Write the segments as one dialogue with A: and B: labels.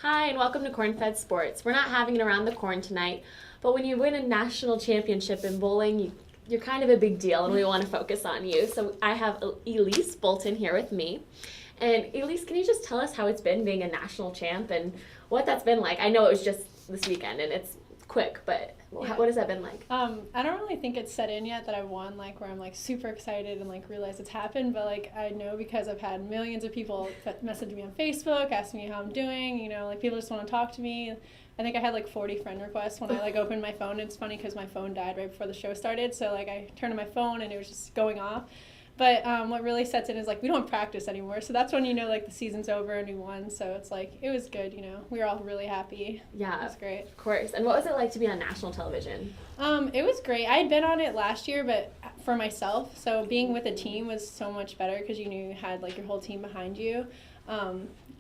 A: Hi, and welcome to Corn-Fed Sports. We're not having it around the corn tonight, but when you win a national championship in bowling, you're kind of a big deal, and we want to focus on you. So I have Elise Bolton here with me. And Elise, can you just tell us how it's been being a national champ and what that's been like? I know it was just this weekend, and it's quick, but what has that been like?
B: I don't really think it's set in yet that I won, like, where I'm, like, super excited and, like, realize it's happened, but, like, I know because I've had millions of people that message me on Facebook, ask me how I'm doing, you know, like, people just want to talk to me. I think I had, like, 40 friend requests when I, like, opened my phone. It's funny because my phone died right before the show started, so, like, I turned on my phone and it was just going off. But what really sets in is, like, we don't practice anymore. So that's when, you know, like, the season's over and we won. So it's, like, it was good, you know. We were all really happy.
A: Yeah.
B: It was great.
A: Of course. And what was it like to be on national television?
B: It was great. I had been on it last year, but for myself. So being with a team was so much better because you knew you had, like, your whole team behind you.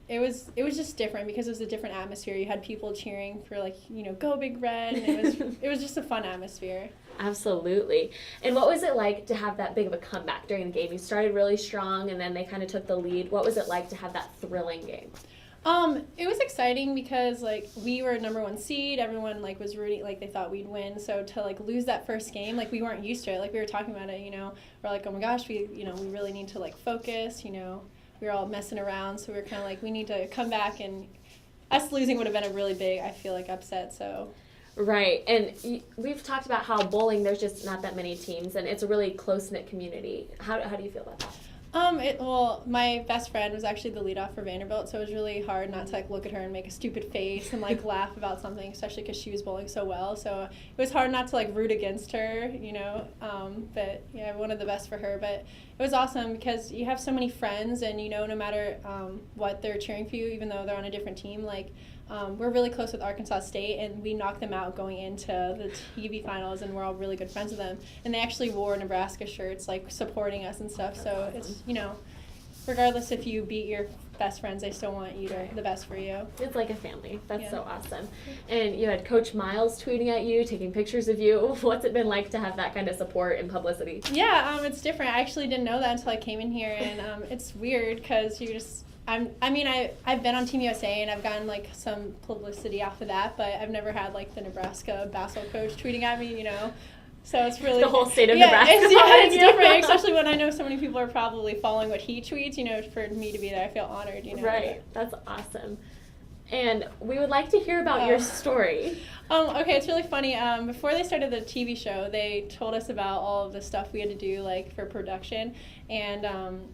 B: It was just different because it was a different atmosphere. You had people cheering for, like, you know, go Big Red. And it was just a fun atmosphere.
A: Absolutely. And what was it like to have that big of a comeback during the game? You started really strong, and then they kind of took the lead. What was it like to have that thrilling game?
B: It was exciting because, like, we were number one seed. Everyone, like, was rooting, like, they thought we'd win. So to, like, lose that first game, like, we weren't used to it. Like, we were talking about it, you know. We're like, oh, my gosh, we really need to, like, focus, you know. We were all messing around, so we were kind of like, we need to come back. And us losing would have been a really big, I feel like, upset, so...
A: Right, and we've talked about how bowling, there's just not that many teams, and it's a really close-knit community. How do you feel about that?
B: Well, my best friend was actually the leadoff for Vanderbilt, so it was really hard not to, like, look at her and make a stupid face and, like, laugh about something, especially because she was bowling so well. So it was hard not to, like, root against her, you know. But, yeah, one of the best for her. But it was awesome because you have so many friends, and, you know, no matter what they're cheering for you, even though they're on a different team, like, we're really close with Arkansas State, and we knocked them out going into the TV finals, and we're all really good friends with them. And they actually wore Nebraska shirts, like, supporting us and stuff. So it's, you know, regardless if you beat your best friends, they still want you to the best for you.
A: It's like a family. That's so awesome. And you had Coach Miles tweeting at you, taking pictures of you. What's it been like to have that kind of support and publicity?
B: Yeah, it's different. I actually didn't know that until I came in here, and it's weird because you just... I've been on Team USA and I've gotten, like, some publicity off of that, but I've never had, like, the Nebraska basketball coach tweeting at me, you know. So it's really...
A: The whole state of Nebraska.
B: It's different, especially when I know so many people are probably following what he tweets, you know. For me to be there, I feel honored, you know.
A: Right. That's awesome. And we would like to hear about your story.
B: Okay, it's really funny. Before they started the TV show, they told us about all of the stuff we had to do, like, for production, and...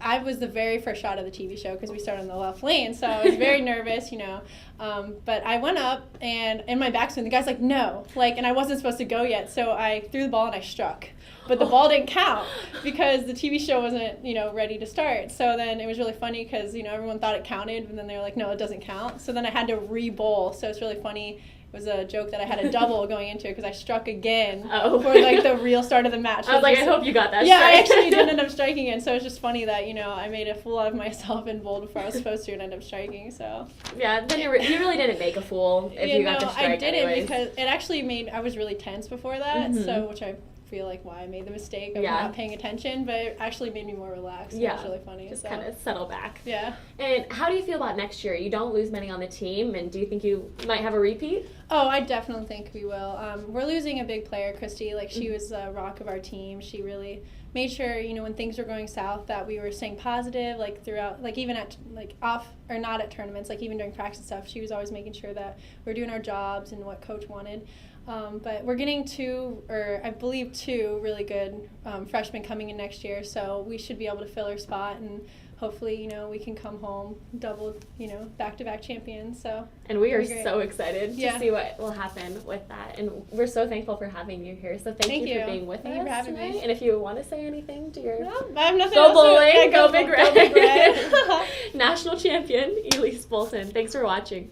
B: I was the very first shot of the TV show because we started on the left lane, so I was very nervous, you know. But I went up, and in my backswing, the guy's like, no. Like, and I wasn't supposed to go yet, so I threw the ball and I struck. But the ball didn't count because the TV show wasn't, you know, ready to start. So then it was really funny because, you know, everyone thought it counted, and then they were like, no, it doesn't count. So then I had to re-bowl, so it's really funny. It was a joke that I had a double going into it because I struck again for, like, the real start of the match.
A: I was like, I hope you got that
B: Yeah,
A: straight.
B: I actually did end up striking it, so it's just funny that, you know, I made a fool out of myself and bowled before I was supposed to and ended up striking, so.
A: Yeah, then you really didn't make a fool if you got to strike
B: I didn't
A: anyways.
B: because it actually made, I was really tense before that, so, which I feel like why I made the mistake of not paying attention, but it actually made me more relaxed. Yeah. It was really funny.
A: Just kind of settle back.
B: Yeah.
A: And how do you feel about next year? You don't lose many on the team, and do you think you might have a repeat?
B: Oh, I definitely think we will. We're losing a big player, Christy. Like, she was the rock of our team. She really made sure, you know, when things were going south, that we were staying positive, like, throughout, like, even at, like, off, or not at tournaments, like, even during practice and stuff, she was always making sure that we're doing our jobs and what coach wanted. But we're getting two really good freshmen coming in next year, so we should be able to fill her spot, and hopefully, you know, we can come home double, you know, back-to-back champions. So.
A: And we are so excited to see what will happen with that, and we're so thankful for having you here. So thank you for being with us
B: for having
A: tonight.
B: me.
A: And if you want to say anything to your
B: I have nothing
A: go
B: else
A: bowling,
B: to,
A: go Big Red.
B: Go Big Red.
A: National champion Elise Bolton. Thanks for watching.